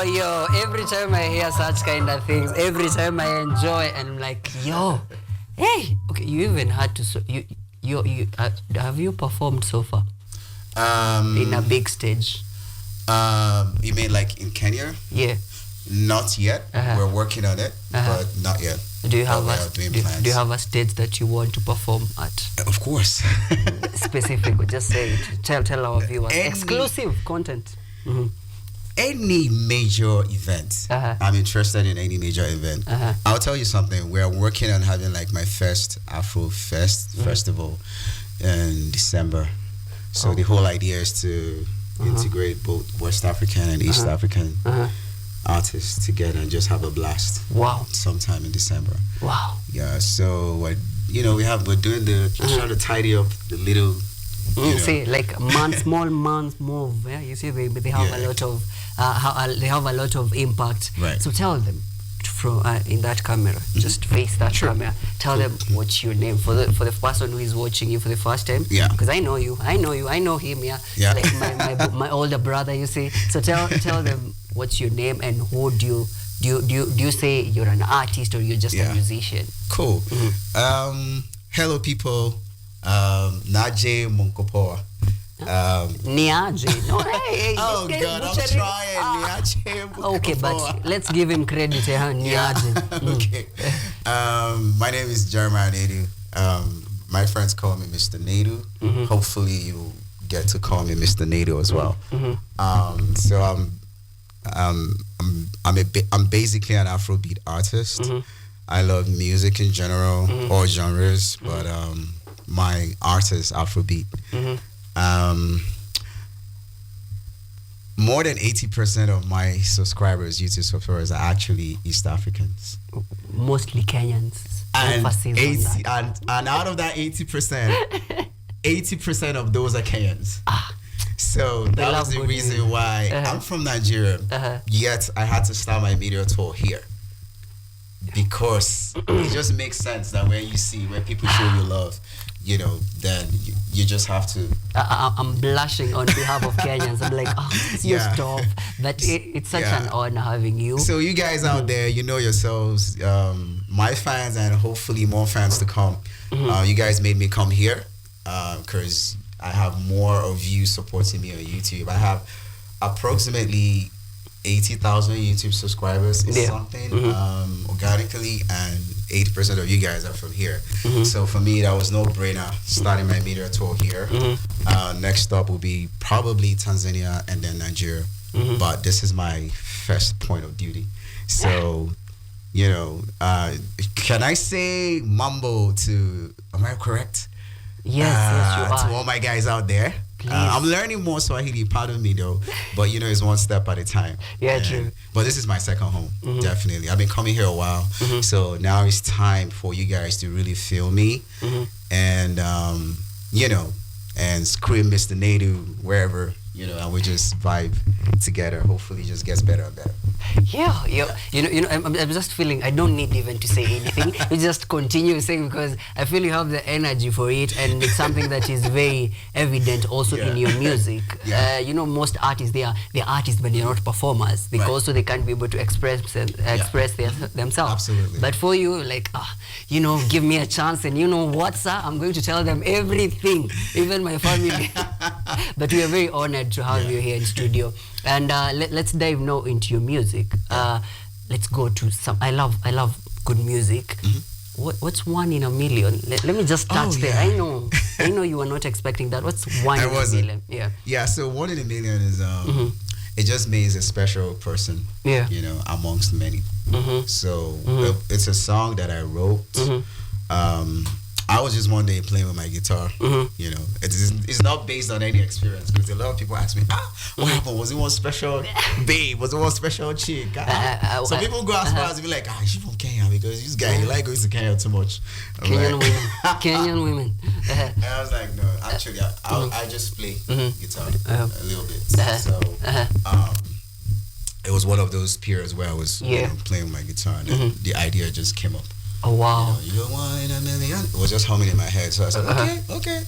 yo, every time I hear such kind of things, every time I enjoy, and I'm like, yo, hey, okay, you even had to, have you performed so far? In a big stage? You mean like in Kenya? Yeah. Not yet. We're working on it, but not yet. Do you have do you have a stage that you want to perform at? Of course. Specific, just say it. Tell our viewers. Exclusive content. Mm-hmm. Any major event. I'm interested in any major event. I'll tell you something. We're working on having like my first Afro festival in December. So the whole idea is to integrate both West African and East African artists together and just have a blast. Wow. Sometime in December. Wow. Yeah. So we're doing trying to tidy up the little. See, like small months move. Yeah. You see, they have a lot of they have a lot of impact. Right. So tell them from in that camera, just face that camera. Tell them what's your name for the person who is watching you for the first time. Yeah. Because I know you, I know him. Yeah. Like my older brother. You see. So tell them what's your name and who do you say you're an artist or you're just a musician? Cool. Hello people. Naje Munkopoa. Niaje. No, hey, oh God, I'm trying. Niaje Munkopoa. Okay, but let's give him credit. Niaje. Okay. My name is Jeremiah Nedu. My friends call me Mr. Nedu. Hopefully you get to call me Mr. Nedu as well. So I'm basically an Afrobeat artist. I love music in general, all genres, but my art is Afrobeat. More than 80% of my YouTube subscribers are actually East Africans. Mostly Kenyans. And out of that 80%, 80% of those are Kenyans. So that was the reason why I'm from Nigeria, yet I had to start my media tour here. Because it just makes sense that when people show you love, then you just have to. I'm blushing on behalf of Kenyans. I'm like, it's your stuff. But it's such an honor having you. So you guys out there, you know yourselves, my fans and hopefully more fans to come. You guys made me come here because I have more of you supporting me on YouTube. I have approximately 80,000 YouTube subscribers is something organically, and 80% of you guys are from here. So for me, that was no brainer starting my media tour here. Next stop will be probably Tanzania and then Nigeria. But this is my first point of duty. So, can I say mambo to, am I correct? Yes, you are. To all my guys out there. I'm learning more Swahili, pardon me though, but it's one step at a time. Yeah, true. But this is my second home, definitely. I've been coming here a while, so now it's time for you guys to really feel me, and and scream Mr. Nedu wherever, and we just vibe together. Hopefully, it just gets better and better. I'm just feeling I don't need even to say anything. You just continue saying because I feel you have the energy for it, and it's something that is very evident also in your music. Most artists they're artists, but they're not performers because also they can't be able to express themselves. Absolutely. But for you, like give me a chance, and what, sir? I'm going to tell them everything, even my family. But we are very honored to have you here in studio. And let's dive now into your music. Let's go to some. I love good music. What's one in a million? Let me just touch there. I know you were not expecting that. What's one in a million? Yeah. So one in a million is it just means a special person. Amongst many. So it's a song that I wrote. I was just one day playing with my guitar. It's not based on any experience because a lot of people ask me, what happened? Was it one special babe? Was it one special chick? So people go as far as to be like, she's from Kenya because this guy, he like going to Kenya too much. Kenyan women. And I was like, no, actually, I just play guitar a little bit. So it was one of those periods where I was playing with my guitar and the idea just came up. Oh wow! You're one in a million. It was just humming in my head, so I said, okay.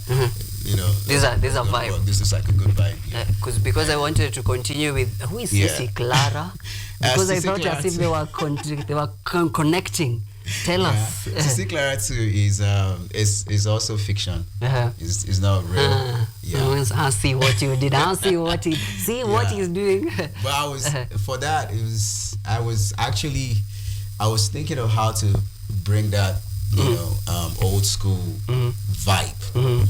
These are vibe. This is like a good vibe. Because I wanted to continue with who is Sissy Clara. Because I Sissy thought Clara as if too. they were connecting. Tell Yeah. us. Sissy Clara too is also fiction. Uh-huh. It's not real. Yeah. I see what you did. I see what what Yeah. he's doing. But I was for that. I was thinking of how to bring that old school vibe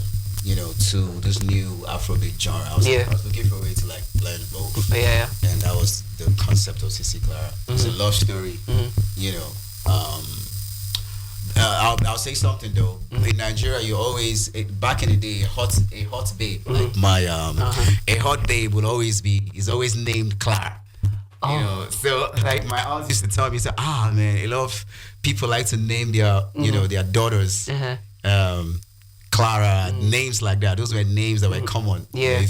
to this new Afrobeat genre. I was looking for a way to like blend both. Yeah. And that was the concept of Sissy Clara. It's a love story. I'll say something though. In Nigeria, you always back in the day, a hot babe like my a hot babe is always named Clara. So like my aunt used to tell me, man, a lot of people like to name their their daughters Clara, names like that. Those were names that were common. Yeah.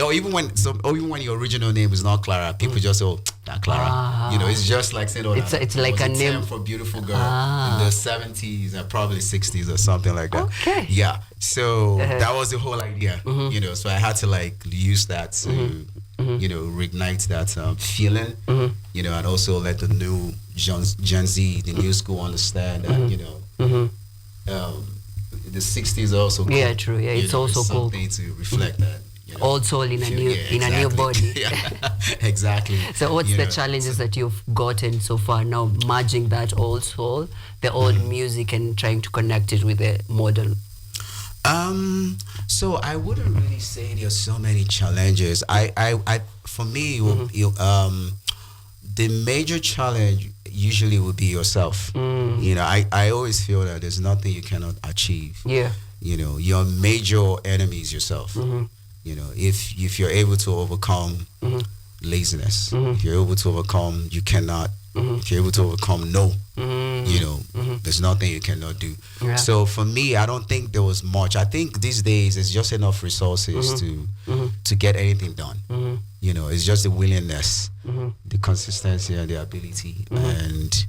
Or even when your original name is not Clara, people just that Clara. It's just like saying it's like a name for beautiful girl in the 70s and probably 60s or something like that. Okay. Yeah. So that was the whole idea. So I had to like use that to reignite that feeling. And also let the new Gen Z, the new school understand that the 60s also cool. Yeah, true. Yeah, it's also cool. Something to reflect that. Old soul in a new body. Yeah, exactly. So what's the challenges that you've gotten so far now, merging that old soul, the old music, and trying to connect it with the modern? So I wouldn't really say there's so many challenges. For me, the major challenge usually would be yourself. I always feel that there's nothing you cannot achieve. Yeah. Your major enemy is yourself. If you're able to overcome laziness, if you're able to overcome you cannot, if you're able to overcome no, there's nothing you cannot do. Yeah. So for me, I don't think there was much. I think these days it's just enough resources to get anything done. It's just the willingness, the consistency, and the ability. And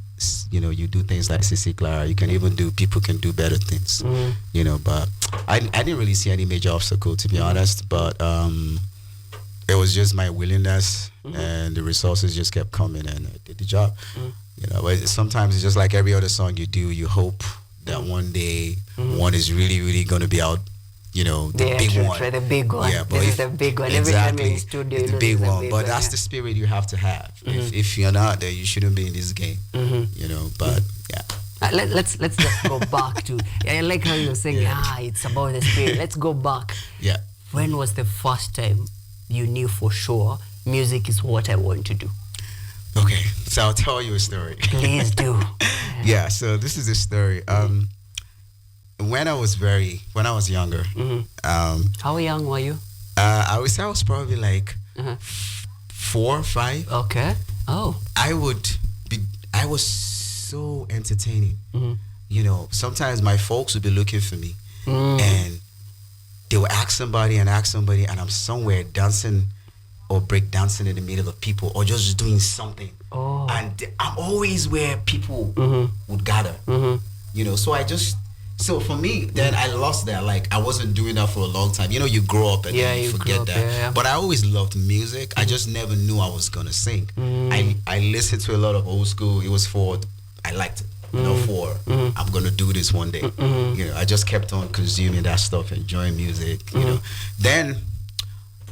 you do things like Sissy Clara. People can do better things. But I didn't really see any major obstacle, to be honest. But it was just my willingness, and the resources just kept coming, and I did the job. But sometimes it's just like every other song you do. You hope that one day one is really, really going to be out. The big one. Try the big one. Yeah, but this is the big one. Exactly, every time you're in studio, it's the big one. But that's the the spirit you have to have. If you're not there, you shouldn't be in this game. But yeah. Let's just go back to. I like how you're saying, it's about the spirit. Let's go back. Yeah. When was the first time you knew for sure music is what I want to do? Okay, so I'll tell you a story. Please do. Yeah, so this is a story. When I was younger, how young were you? I would say I was probably like 4 or 5. Okay. Oh. I was so entertaining. Sometimes my folks would be looking for me, and they would ask somebody, and I'm somewhere dancing or break dancing in the middle of people, or just doing something. Oh. And I'm always where people would gather. So for me, then I lost that. Like, I wasn't doing that for a long time. You grow up and then you forget that. Yeah. But I always loved music. I just never knew I was gonna sing. I listened to a lot of old school. It was I liked it. I'm gonna do this one day. I just kept on consuming that stuff, enjoying music.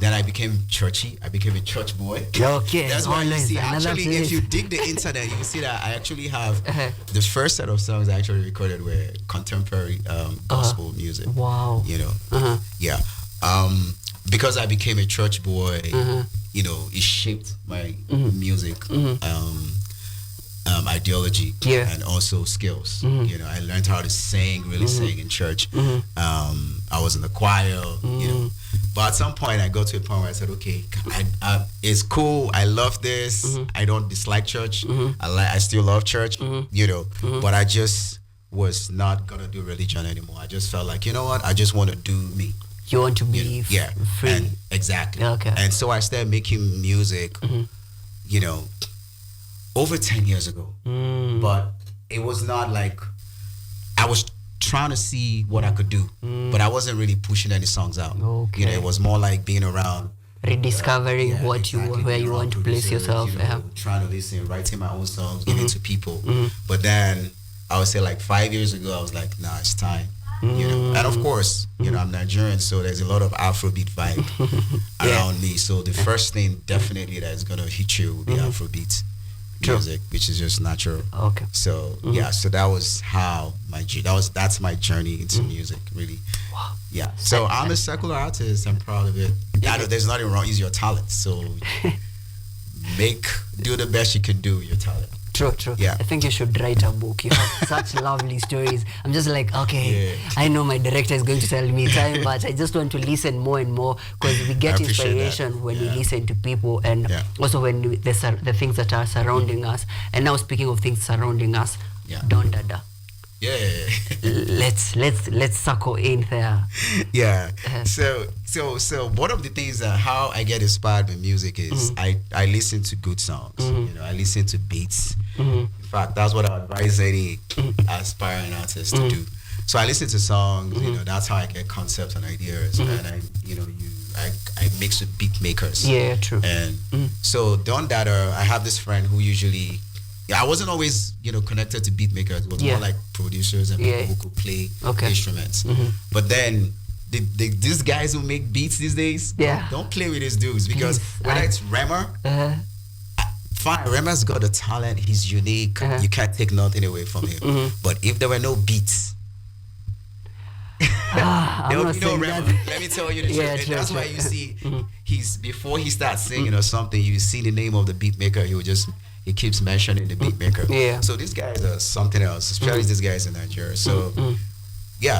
Then I became churchy. I became a church boy. Okay. That's why you see. Actually, if you dig the internet, you will see that I actually have the first set of songs I actually recorded were contemporary gospel music. Wow. Yeah. Because I became a church boy, it shaped my music ideology and also skills. I learned how to sing, really sing in church. I was in the choir, But at some point, I got to a point where I said, okay, it's cool. I love this. I don't dislike church. I still love church, but I just was not going to do religion anymore. I just felt like, you know what? I just want to do me. You want to be free. And exactly. Okay. And so I started making music, over 10 years ago. But it was not like I was trying to see what I could do, but I wasn't really pushing any songs out. Okay. It was more like being around rediscovering what you where you want to place yourself. Trying to listen, writing my own songs, giving to people. But then I would say like 5 years ago, I was like, nah, it's time. You know, and of course, you know, I'm Nigerian, so there's a lot of Afrobeat vibe around me. So the first thing definitely that is gonna hit you will be Afrobeat music, which is just natural. Okay. So yeah, so that was how that's my journey into music, really. Wow. Yeah. So I'm a secular artist. I'm proud of it. I know there's nothing wrong. Use your talent. So do the best you can do with your talent. True. Yeah. I think you should write a book. You have such lovely stories. I'm just like, okay, I know my director is going to tell me time, but I just want to listen more and more, because we get inspiration when we listen to people, and also when the things that are surrounding us. And now, speaking of things surrounding us, Don Dada. Yeah. Let's circle in there. Yeah. So one of the things that how I get inspired by music is I listen to good songs. You know, I listen to beats. In fact, that's what I advise any aspiring artist to do. So I listen to songs. You know, that's how I get concepts and ideas, and I mix with beat makers. Yeah, true. And so Don Dada, I have this friend who usually. Yeah, I wasn't always, connected to beat makers. It was more like producers and people who could play instruments. But then these guys who make beats these days, don't play with these dudes, because whether it's Rema, fine, Rema's got a talent. He's unique. You can't take nothing away from him. But if there were no beats, there would be no Rema. Let me tell you the truth. And that's why you see before he starts singing or something, you see the name of the beat maker. He keeps mentioning the beat maker. Yeah. So these guys are something else, especially these guys in Nigeria. So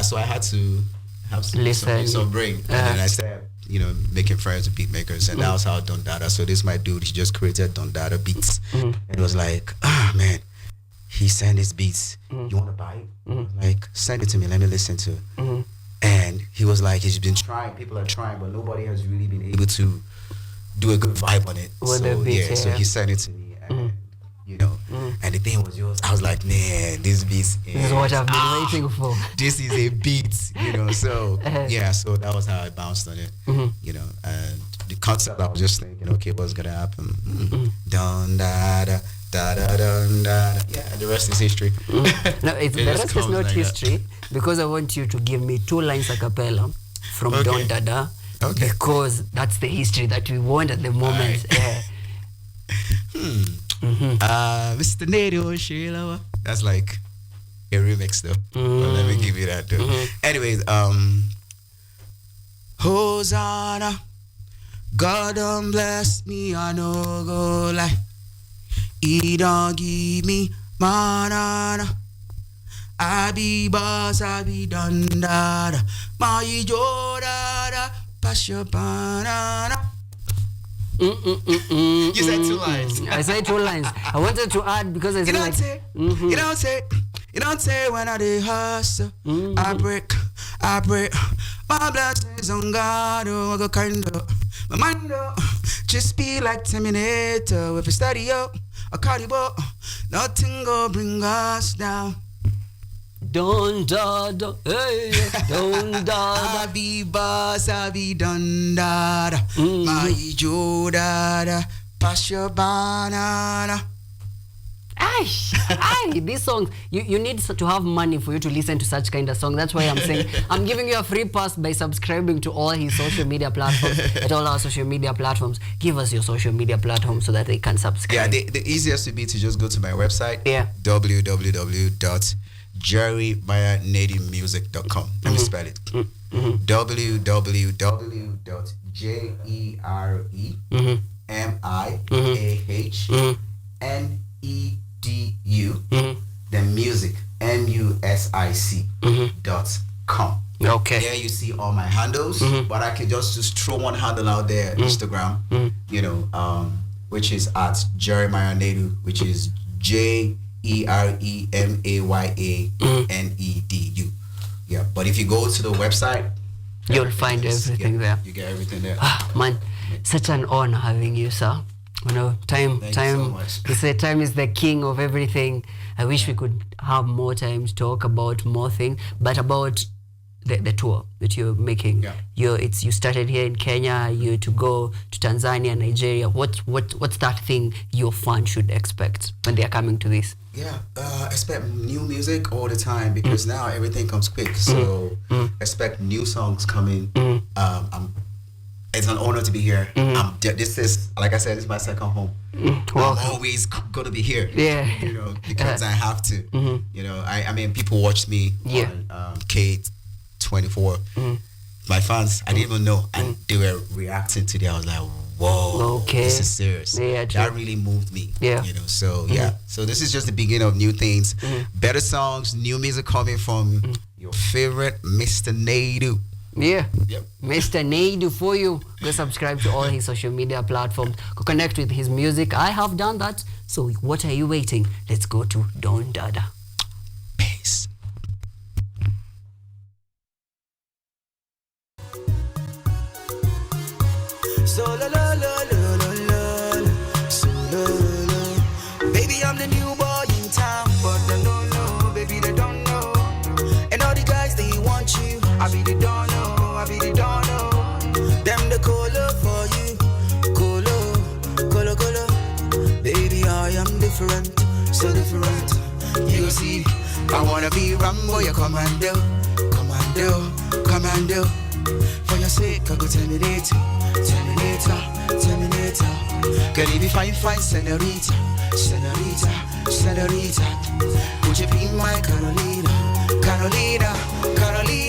so I had to have some brain, and then I started, making friends with beat makers, and that was how Don Dada. So this my dude, he just created Don Dada Beats, and it was like, man, he sent his beats. You want to buy it? Like, send it to me. Let me listen to it. And he was like, he's been trying. People are trying, but nobody has really been able to do a good vibe on it. So he sent it to me. And the thing was yours. I was like, man, this beat is what I've been waiting for. This is a beat, So so that was how I bounced on it, And the concept, I was just thinking, okay, what's gonna happen? Dun da da da da dun da. Yeah, the rest is history. No, the rest is not history, because I want you to give me 2 lines a cappella from Don Dada, because that's the history that we want at the moment. Mr. Nedu Sheila. That's like a remix though. But let me give you that though. Anyways, Hosanna, God don't bless me, I no go lie. He don't give me manana. I be boss, I be Don Dada. My Jodada, pass your banana. You said 2 lines. I said 2 lines. I wanted to add, because I said you don't say when I do hustle. I break. My blessings on God, I go kind of. My mind, just be like Terminator. If you study up, a carnival, nothing go bring us down. Don Dada, hey, Don Dada. I be boss, I be Don Dada. My Jodada, pass your banana. These songs, you need to have money for you to listen to such kind of song. That's why I'm saying I'm giving you a free pass by subscribing to all his social media platforms. At all our social media platforms, give us your social media platforms so that they can subscribe. Yeah, the easiest would be to just go to my website. www.jeremiahnedumusic.com. Let me spell it. www.jeremiahnedu then music music.com. Okay. There you see all my handles, but I can just throw one handle out there, Instagram, which is at Jeremiah Nedu, which is JEREMAYANEDU. Yeah, but if you go to the website, you'll find everything there. You get everything there. Man, such an honor having you, sir. Time. So They say time is the king of everything. I wish we could have more time to talk about more things, but about the tour that you're making. Yeah. You started here in Kenya. You to go to Tanzania, Nigeria. What's that thing your fans should expect when they are coming to this? Yeah, expect new music all the time because now everything comes quick. So expect new songs coming. It's an honor to be here. This is, like I said, this is my second home. I'm always gonna be here. Yeah, you know, because I have to. You know, I mean, people watched me on K24. My fans, I didn't even know, and they were reacting to that. I was like, whoa, this is serious. Yeah, that really moved me. Yeah, you know. So so this is just the beginning of new things, better songs, new music coming from your favorite Mr. Nedu. Yeah, Mr. Nedu for you. Go subscribe to all his social media platforms. Go connect with his music. I have done that. So what are you waiting? Let's go to Don Dada. Peace. So la la la la la la, so la la. Baby, I'm the new boy in town, but they don't know. Baby, they don't know. And all the guys they want you, I be the don't know, I be the don't know. Them the color for you, color. Baby, I am different, so different. You see, I wanna be Rambo, your commando. For your sake, I go Terminator. Girl, you be fine, senorita. Would you be my Carolina?